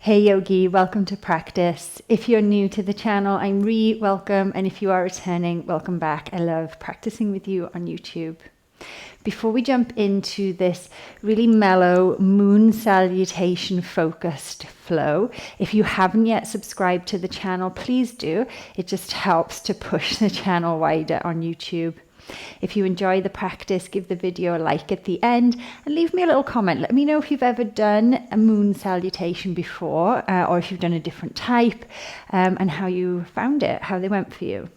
Hey Yogi, welcome to practice. If you're new to the channel, I'm welcome, and if you are returning, welcome back. I love practicing with you on YouTube. Before we jump into this really mellow moon salutation focused flow, if you haven't yet subscribed to the channel, please do. It just helps to push the channel wider on YouTube. If you enjoy the practice, give the video a like at the end and leave me a little comment. Let me know if you've ever done a moon salutation before or if you've done a different type and how you found it, how they went for you.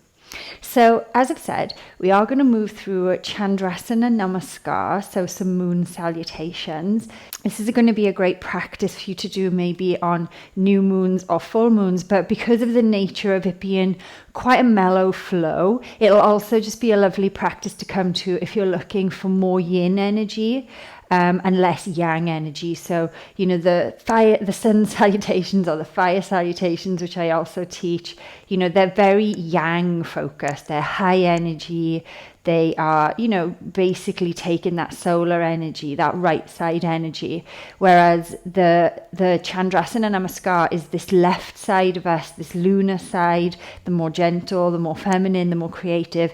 So as I've said, we are going to move through Chandrasana Namaskar, so some moon salutations. This is going to be a great practice for you to do maybe on new moons or full moons, but because of the nature of it being quite a mellow flow, it'll also just be a lovely practice to come to if you're looking for more yin energy. And less yang energy. So, you know, the sun salutations or the fire salutations, which I also teach, you know, they're very yang focused. They're high energy. They are, you know, basically taking that solar energy, that right side energy. Whereas the Chandrasana Namaskar is this left side of us, this lunar side, the more gentle, the more feminine, the more creative,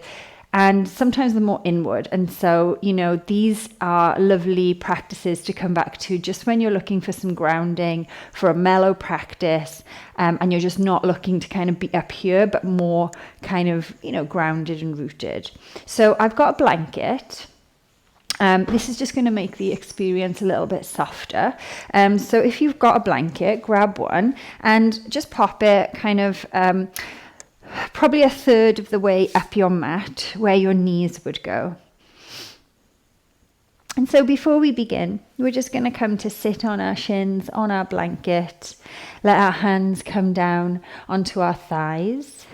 and sometimes the more inward. And so, you know, these are lovely practices to come back to just when you're looking for some grounding, for a mellow practice, and you're just not looking to kind of be up here, but more kind of, you know, grounded and rooted. So I've got a blanket. This is just going to make the experience a little bit softer. So if you've got a blanket, grab one and just pop it kind of probably a third of the way up your mat where your knees would go. And so before we begin, we're just going to come to sit on our shins, on our blanket, let our hands come down onto our thighs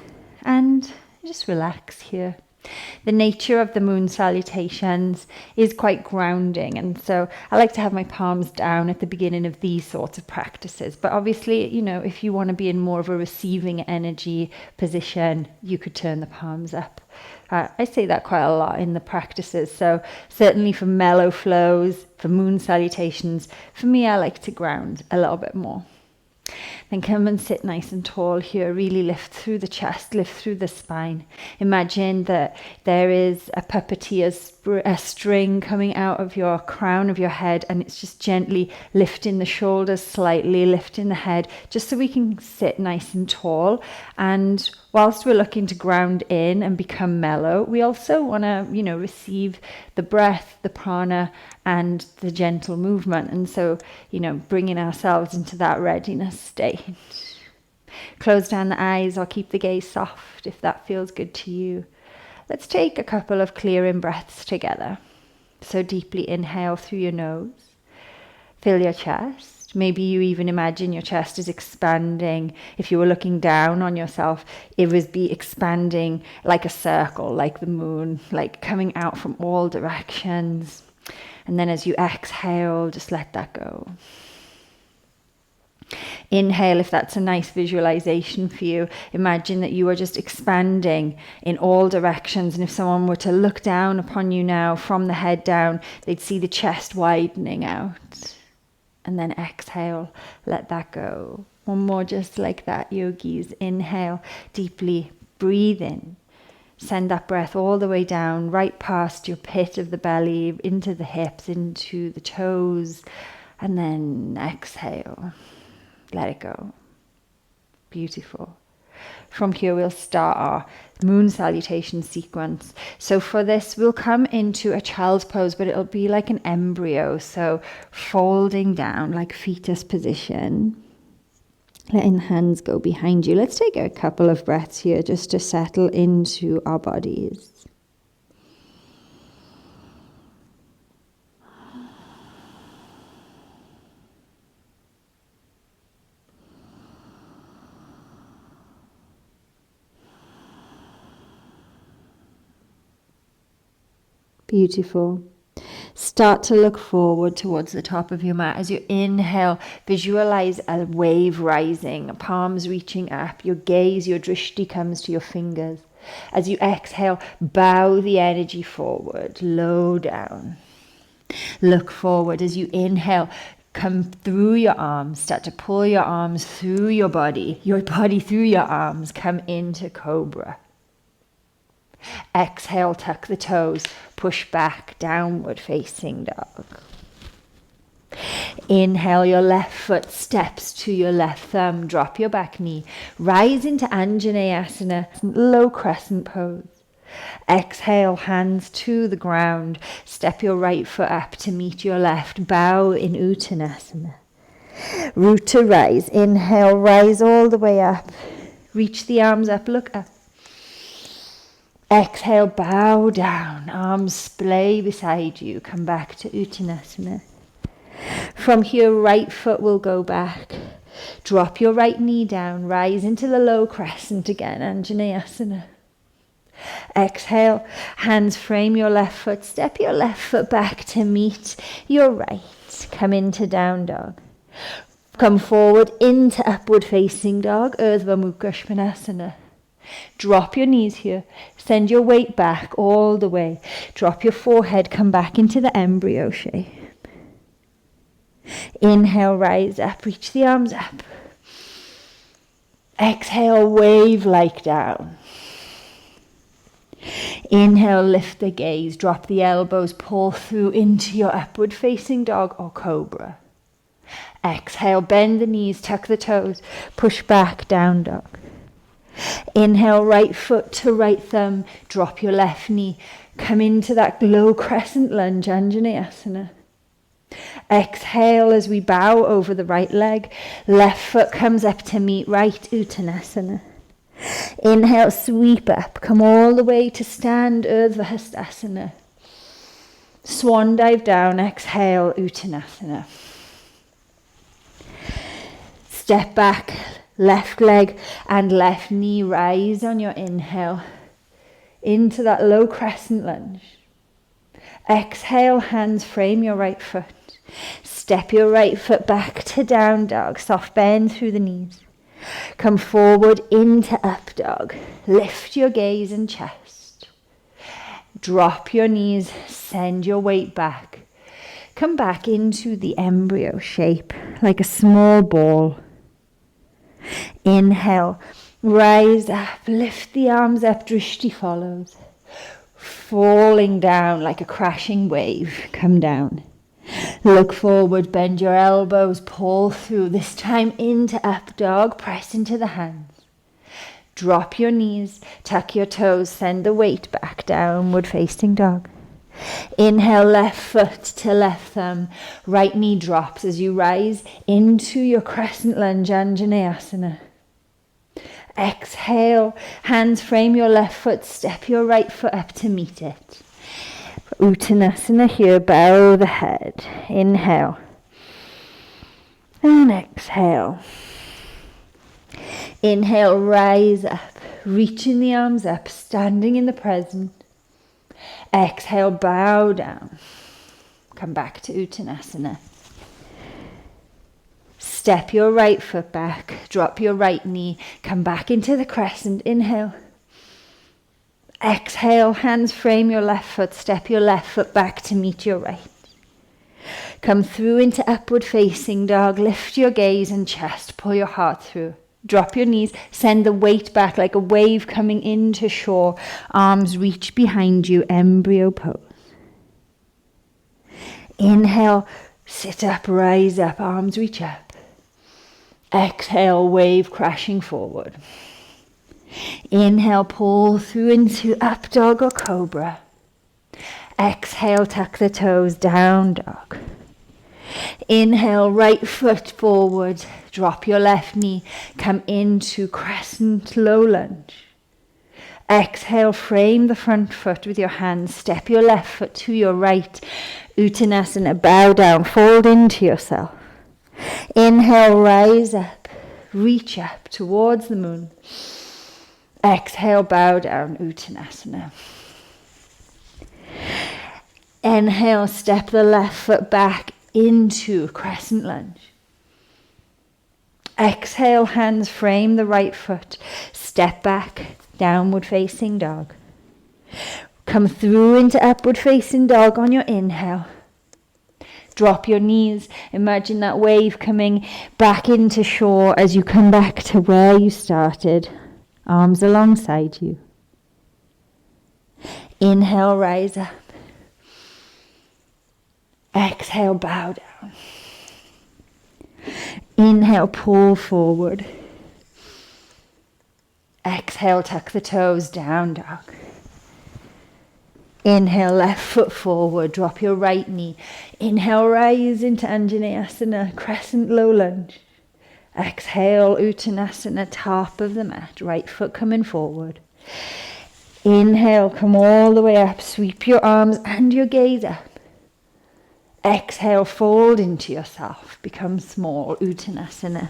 and just relax here. The nature of the moon salutations is quite grounding, and so I like to have my palms down at the beginning of these sorts of practices. But obviously, you know, if you want to be in more of a receiving energy position, you could turn the palms up. I say that quite a lot in the practices. So certainly for mellow flows, for moon salutations, for me, I like to ground a little bit more. Then come and sit nice and tall here. Really lift through the chest, lift through the spine. Imagine that there is a puppeteer's a string coming out of your crown of your head, and it's just gently lifting the shoulders slightly, lifting the head, just so we can sit nice and tall. And whilst we're looking to ground in and become mellow, we also want to, you know, receive the breath, the prana, and the gentle movement. And so, you know, bringing ourselves into that readiness state. Close down the eyes or keep the gaze soft if that feels good to you. Let's take a couple of clearing breaths together. So deeply inhale through your nose. Fill your chest. Maybe you even imagine your chest is expanding. If you were looking down on yourself, it would be expanding like a circle, like the moon, like coming out from all directions. And then as you exhale, just let that go. Inhale, if that's a nice visualization for you. Imagine that you are just expanding in all directions. And if someone were to look down upon you now from the head down, they'd see the chest widening out. And then exhale, let that go. One more just like that, yogis. Inhale, deeply breathe in. Send that breath all the way down, right past your pit of the belly, into the hips, into the toes. And then exhale. Let it go. Beautiful. From here, we'll start our moon salutation sequence. So for this, we'll come into a child's pose, but it'll be like an embryo. So folding down, like fetus position. Letting the hands go behind you. Let's take a couple of breaths here just to settle into our bodies. Beautiful. Start to look forward towards the top of your mat. As you inhale, visualize a wave rising, palms reaching up. Your gaze, your drishti comes to your fingers. As you exhale, bow the energy forward, low down. Look forward. As you inhale, Come through your arms. Start to pull your arms through your body through your arms. Come into cobra. Exhale, tuck the toes. Push back, downward facing dog. Inhale, your left foot steps to your left thumb. Drop your back knee. Rise into Anjaneyasana, low crescent pose. Exhale, hands to the ground. Step your right foot up to meet your left. Bow in Uttanasana. Root to rise. Inhale, rise all the way up. Reach the arms up, look up. Exhale, bow down. Arms splay beside you. Come back to Uttanasana. From here, right foot will go back. Drop your right knee down. Rise into the low crescent again, Anjaneyasana. Exhale, hands frame your left foot. Step your left foot back to meet your right. Come into down dog. Come forward into upward facing dog, Urdhva Mukha Svanasana. Drop your knees here. Send your weight back all the way. Drop your forehead. Come back into the embryo shape. Inhale, rise up. Reach the arms up. Exhale, wave like down. Inhale, lift the gaze. Drop the elbows. Pull through into your upward facing dog or cobra. Exhale, bend the knees. Tuck the toes. Push back, down dog. Inhale, right foot to right thumb. Drop your left knee. Come into that low crescent lunge, Anjaneyasana. Exhale as we bow over the right leg. Left foot comes up to meet right, Uttanasana. Inhale, sweep up. Come all the way to stand, Urdhva Hastasana. Swan dive down. Exhale, Uttanasana. Step back. Left leg and left knee rise on your inhale into that low crescent lunge. Exhale, hands frame your right foot. Step your right foot back to down dog. Soft bend through the knees. Come forward into up dog. Lift your gaze and chest. Drop your knees. Send your weight back. Come back into the embryo shape like a small ball. Inhale, rise up, lift the arms up, drishti follows. Falling down like a crashing wave, come down. Look forward, bend your elbows, pull through, this time into up dog, press into the hands. Drop your knees, tuck your toes, send the weight back, downward facing dog. Inhale, left foot to left thumb. Right knee drops as you rise into your crescent lunge, Anjaneyasana. Exhale, hands frame your left foot. Step your right foot up to meet it. Uttanasana here, bow the head. Inhale. And exhale. Inhale, rise up. Reaching the arms up, standing in the present. Exhale, bow down. Come back to Uttanasana. Step your right foot back. Drop your right knee. Come back into the crescent. Inhale. Exhale, hands frame your left foot. Step your left foot back to meet your right. Come through into upward facing dog. Lift your gaze and chest. Pull your heart through. Drop your knees, send the weight back like a wave coming into shore. Arms reach behind you, embryo pose. Inhale, sit up, rise up, arms reach up. Exhale, wave crashing forward. Inhale, pull through into up dog or cobra. Exhale, tuck the toes, down dog. Inhale, right foot forward, drop your left knee, come into crescent low lunge. Exhale, frame the front foot with your hands, step your left foot to your right, Uttanasana, bow down, fold into yourself. Inhale, rise up, reach up towards the moon. Exhale, bow down, Uttanasana. Inhale, step the left foot back into crescent lunge. Exhale, hands frame the right foot. Step back, downward facing dog. Come through into upward facing dog on your inhale. Drop your knees. Imagine that wave coming back into shore as you come back to where you started. Arms alongside you. Inhale, rise up. Exhale, bow down. Inhale, pull forward. Exhale, tuck the toes, down dog. Inhale, left foot forward, drop your right knee. Inhale, rise into Anjaneyasana, crescent low lunge. Exhale, Uttanasana, top of the mat, right foot coming forward. Inhale, come all the way up, sweep your arms and your gaze up. Exhale, fold into yourself, become small, Uttanasana.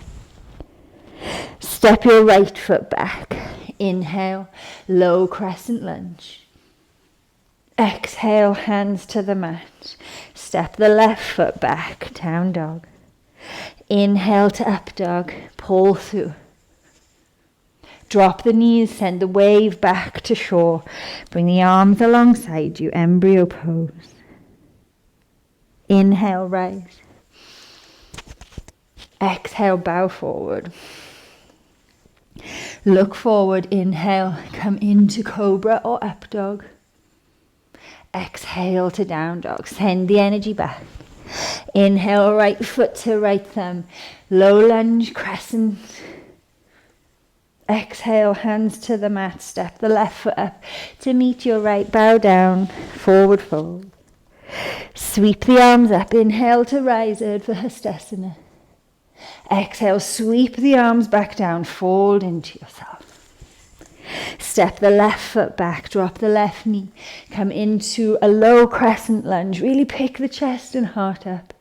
Step your right foot back. Inhale, low crescent lunge. Exhale, hands to the mat. Step the left foot back, down dog. Inhale to up dog, pull through. Drop the knees, send the wave back to shore. Bring the arms alongside you, embryo pose. Inhale, rise. Exhale, bow forward. Look forward, inhale, come into cobra or up dog. Exhale to down dog, send the energy back. Inhale, right foot to right thumb, low lunge, crescent. Exhale, hands to the mat, step the left foot up to meet your right, bow down, forward fold. Sweep the arms up, inhale to rise, Urdhva Hastasana. Exhale, sweep the arms back down, fold into yourself. Step the left foot back, drop the left knee, come into a low crescent lunge, really pick the chest and heart up.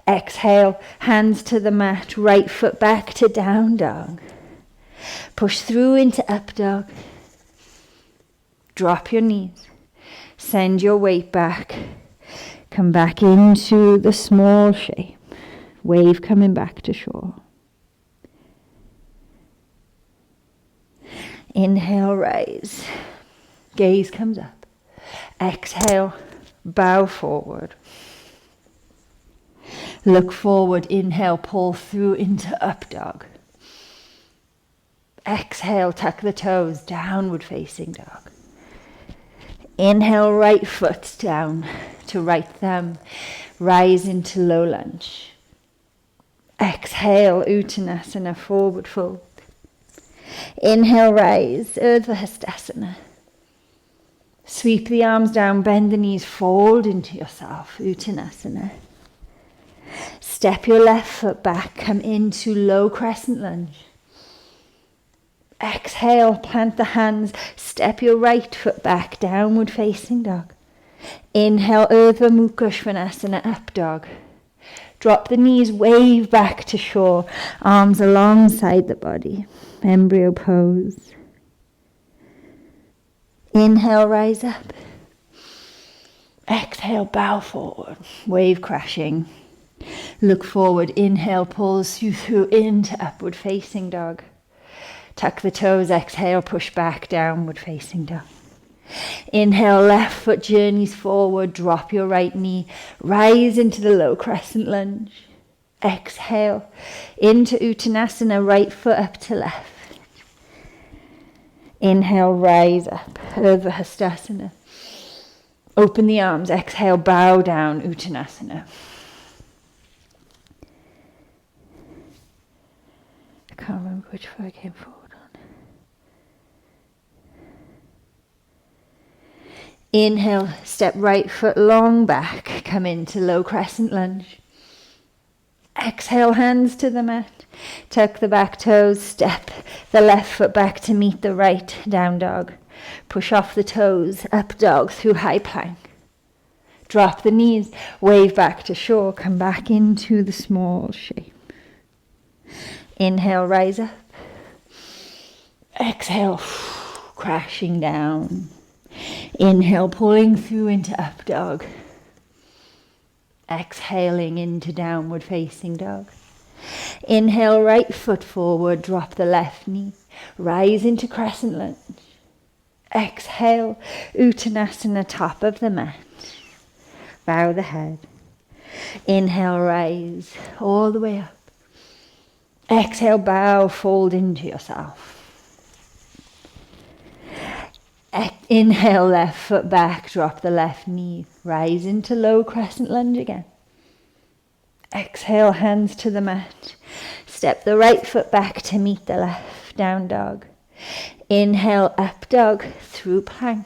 Exhale, hands to the mat, right foot back to down dog. Push through into up dog. Drop your knees, send your weight back, come back into the small shape, wave coming back to shore. Inhale, rise. Gaze comes up. Exhale, bow forward. Look forward, inhale, pull through into up dog. Exhale, tuck the toes, downward facing dog. Inhale, right foot down to right thumb. Rise into low lunge. Exhale, Uttanasana, forward fold. Inhale, rise, Urdhva Hastasana. Sweep the arms down, bend the knees, fold into yourself, Uttanasana. Step your left foot back, come into low crescent lunge. Exhale, plant the hands, step your right foot back, downward facing dog. Inhale, Urdhva Mukha Svanasana, up dog. Drop the knees, wave back to shore, arms alongside the body. Embryo pose. Inhale, rise up. Exhale, bow forward, wave crashing. Look forward, inhale, pulls you through into upward facing dog. Tuck the toes, exhale, push back, downward facing dog. Inhale, left foot journeys forward, drop your right knee, rise into the low crescent lunge. Exhale, into Uttanasana, right foot up to left. Inhale, rise up, Urdhva Hastasana. Open the arms, exhale, bow down, Uttanasana. I can't remember which foot I came forward on. Inhale, step right foot long back, come into low crescent lunge. Exhale, hands to the mat. Tuck the back toes, step the left foot back to meet the right, down dog. Push off the toes, up dog through high plank. Drop the knees, wave back to shore, come back into the small shape. Inhale, rise up. Exhale, crashing down. Inhale, pulling through into up dog. Exhaling into downward facing dog. Inhale, right foot forward, drop the left knee. Rise into crescent lunge. Exhale, Uttanasana, top of the mat. Bow the head. Inhale, rise all the way up. Exhale, bow, fold into yourself. Inhale, left foot back, drop the left knee. Rise into low crescent lunge again. Exhale, hands to the mat. Step the right foot back to meet the left, down dog. Inhale, up dog, through plank.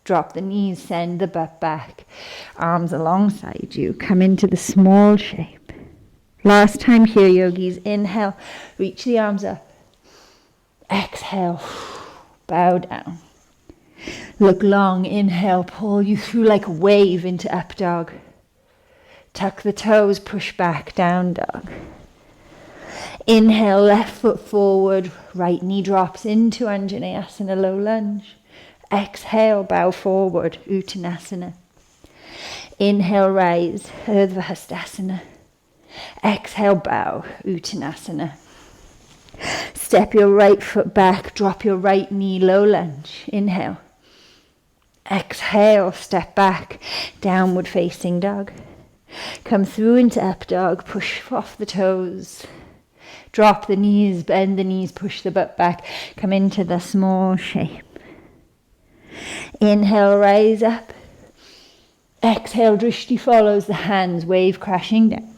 Drop the knees, send the butt back. Arms alongside you, come into the small shape. Last time here, yogis. Inhale, reach the arms up. Exhale, bow down. Look long, inhale, pull you through like a wave into up dog. Tuck the toes, push back, down dog. Inhale, left foot forward, right knee drops into Anjaneyasana, low lunge. Exhale, bow forward, Uttanasana. Inhale, rise, Urdhva Hastasana. Exhale, bow, Uttanasana. Step your right foot back, drop your right knee, low lunge. Inhale. Exhale, step back, downward facing dog. Come through into up dog, push off the toes. Drop the knees, bend the knees, push the butt back. Come into the small shape. Inhale, rise up. Exhale, drishti follows the hands, wave crashing down.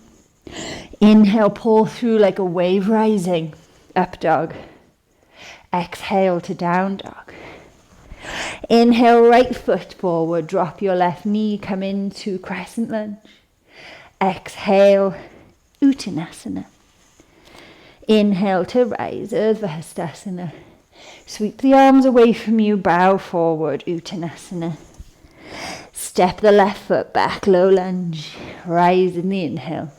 Inhale, pull through like a wave rising, up dog. Exhale to down dog. Inhale, right foot forward, drop your left knee, come into crescent lunge. Exhale, Uttanasana. Inhale to rise, Urdhva Hastasana. Sweep the arms away from you, bow forward, Uttanasana. Step the left foot back, low lunge. Rise in the inhale.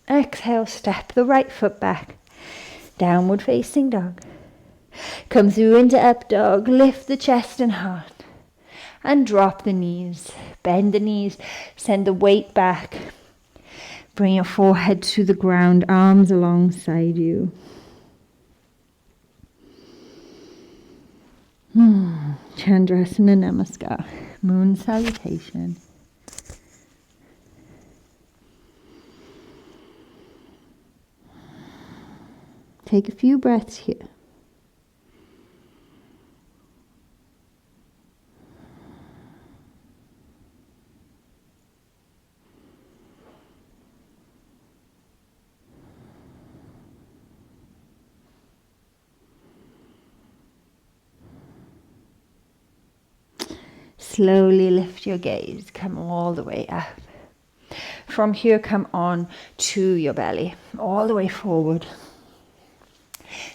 Exhale, step the right foot back. Downward facing dog. Come through into up dog, lift the chest and heart. And drop the knees. Bend the knees, send the weight back. Bring your forehead to the ground, arms alongside you. Chandrasana Namaskar, Moon Salutation. Take a few breaths here. Slowly lift your gaze, come all the way up. From here, come on to your belly, all the way forward.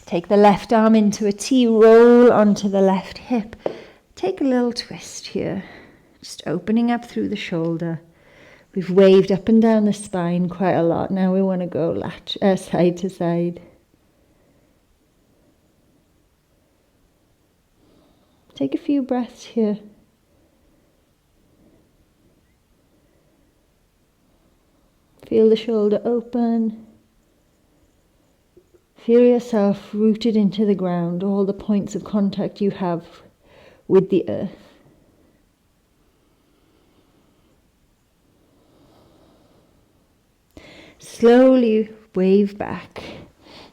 Take the left arm into a T, roll onto the left hip. Take a little twist here, just opening up through the shoulder. We've waved up and down the spine quite a lot. Now we want to go side to side. Take a few breaths here. Feel the shoulder open. Feel yourself rooted into the ground, all the points of contact you have with the earth. Slowly wave back.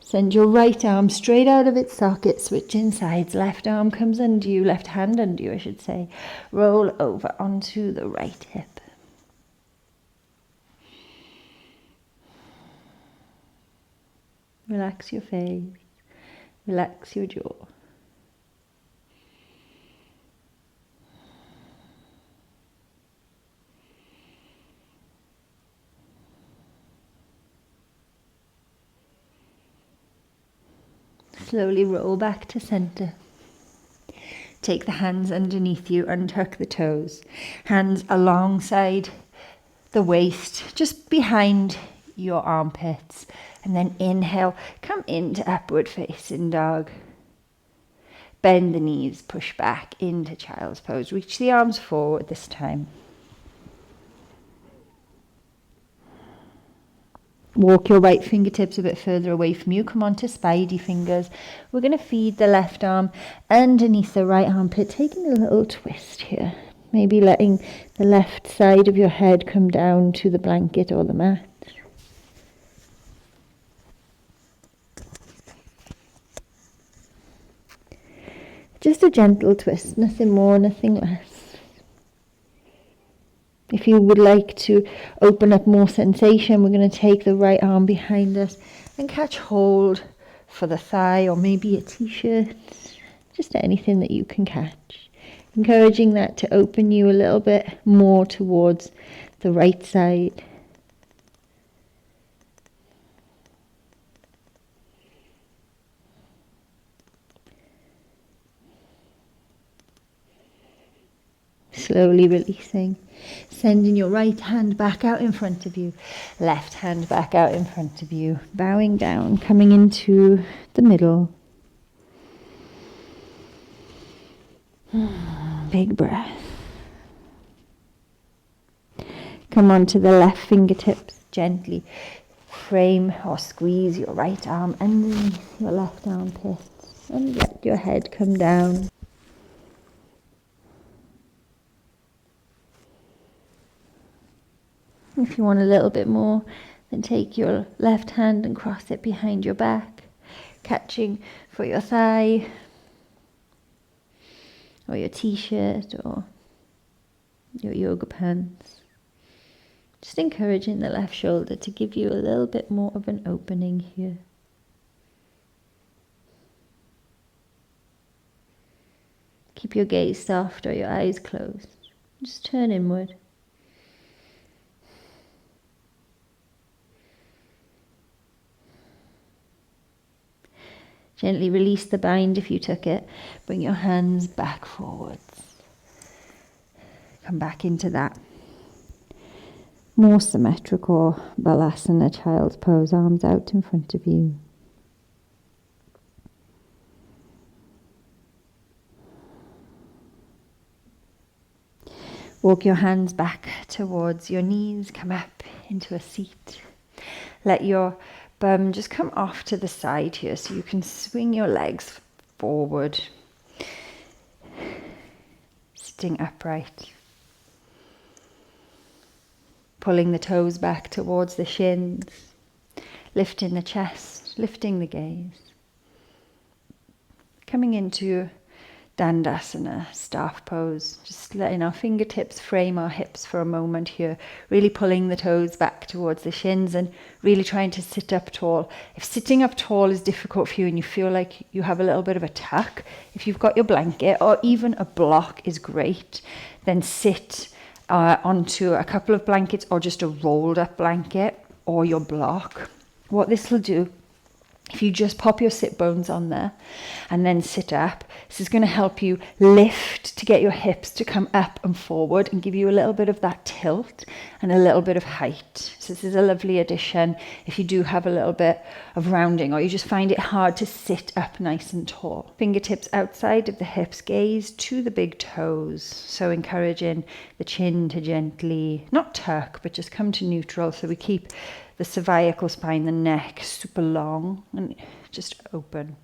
Send your right arm straight out of its socket, switching sides. Left arm comes under you, left hand under you, I should say. Roll over onto the right hip. Relax your face, relax your jaw. Slowly roll back to center. Take the hands underneath you, untuck the toes. Hands alongside the waist, just behind your armpits. And then inhale, come into upward facing dog. Bend the knees, push back into child's pose. Reach the arms forward this time. Walk your right fingertips a bit further away from you. Come on to spidey fingers. We're going to feed the left arm underneath the right armpit, taking a little twist here. Maybe letting the left side of your head come down to the blanket or the mat. Just a gentle twist, nothing more, nothing less. If you would like to open up more sensation, we're going to take the right arm behind us and catch hold for the thigh or maybe a t-shirt, just anything that you can catch. Encouraging that to open you a little bit more towards the right side. Slowly releasing, sending your right hand back out in front of you, left hand back out in front of you, bowing down, coming into the middle. Big breath. Come onto the left fingertips, gently frame or squeeze your right arm underneath your left armpit and let your head come down. If you want a little bit more, then take your left hand and cross it behind your back, catching for your thigh, or your t-shirt, or your yoga pants. Just encouraging the left shoulder to give you a little bit more of an opening here. Keep your gaze soft or your eyes closed. Just turn inward. Gently release the bind if you took it. Bring your hands back forwards. Come back into that more symmetrical balasana, child's pose, arms out in front of you. Walk your hands back towards your knees, come up into a seat. Let your bum just come off to the side here so you can swing your legs forward, sitting upright. Pulling the toes back towards the shins, lifting the chest, lifting the gaze. Coming into Dandasana, staff pose, just letting our fingertips frame our hips for a moment here, really pulling the toes back towards the shins and really trying to sit up tall. If sitting up tall is difficult for you and you feel like you have a little bit of a tuck, if you've got your blanket or even a block is great, then sit onto a couple of blankets or just a rolled up blanket or your block. What this will do, if you just pop your sit bones on there and then sit up, this is going to help you lift to get your hips to come up and forward and give you a little bit of that tilt and a little bit of height. So this is a lovely addition if you do have a little bit of rounding or you just find it hard to sit up nice and tall. Fingertips outside of the hips, gaze to the big toes. So encouraging the chin to gently, not tuck, but just come to neutral. So we keep the cervical spine, the neck super long and just open.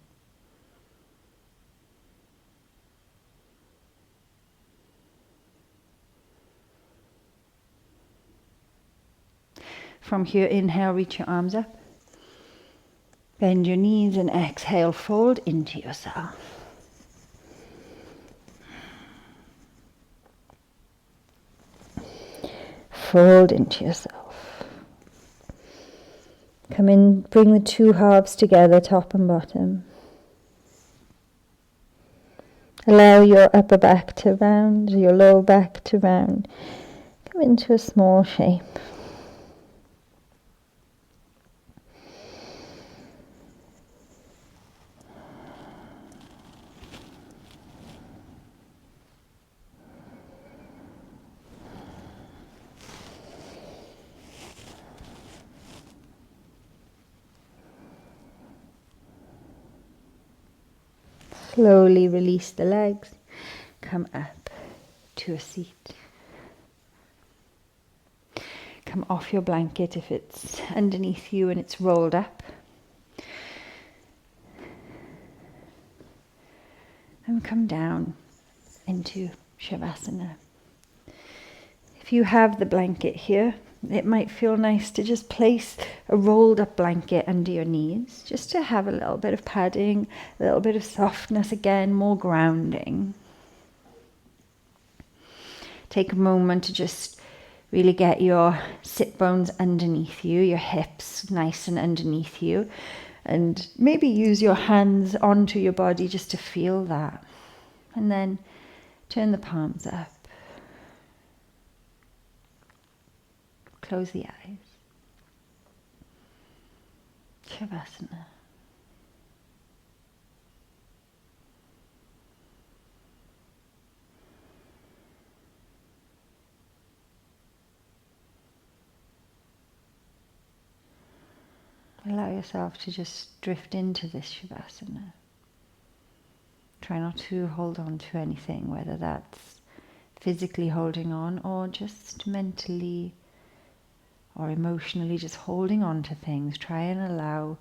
From here, inhale, reach your arms up. Bend your knees and exhale, fold into yourself. Fold into yourself. Come in, bring the two halves together, top and bottom. Allow your upper back to round, your lower back to round. Come into a small shape. Slowly release the legs, come up to a seat. Come off your blanket if it's underneath you and it's rolled up. And come down into shavasana. If you have the blanket here, it might feel nice to just place a rolled up blanket under your knees, just to have a little bit of padding, a little bit of softness again, more grounding. Take a moment to just really get your sit bones underneath you, your hips nice and underneath you, and maybe use your hands onto your body just to feel that. And then turn the palms up. Close the eyes. Shavasana. Allow yourself to just drift into this Shavasana. Try not to hold on to anything, whether that's physically holding on or just mentally or emotionally just holding on to things. Try and allow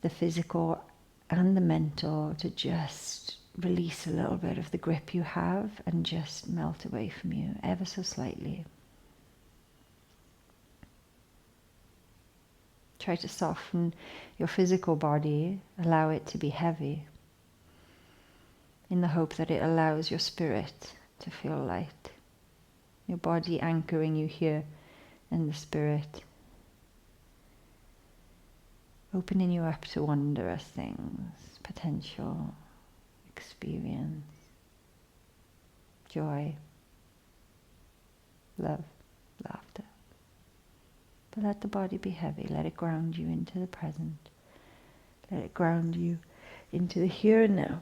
the physical and the mental to just release a little bit of the grip you have and just melt away from you ever so slightly. Try to soften your physical body, allow it to be heavy, in the hope that it allows your spirit to feel light. Your body anchoring you here, and the spirit opening you up to wondrous things, potential, experience, joy, love, laughter. But let the body be heavy. Let it ground you into the present. Let it ground you into the here and now.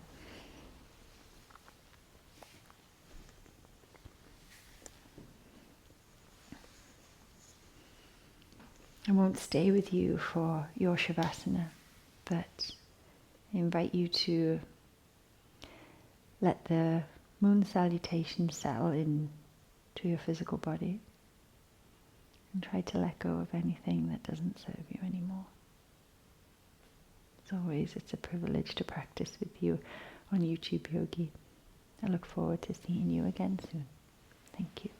I won't stay with you for your Shavasana, but I invite you to let the Moon Salutation settle in to your physical body and try to let go of anything that doesn't serve you anymore. As always, it's a privilege to practice with you on YouTube Yogi. I look forward to seeing you again soon. Thank you.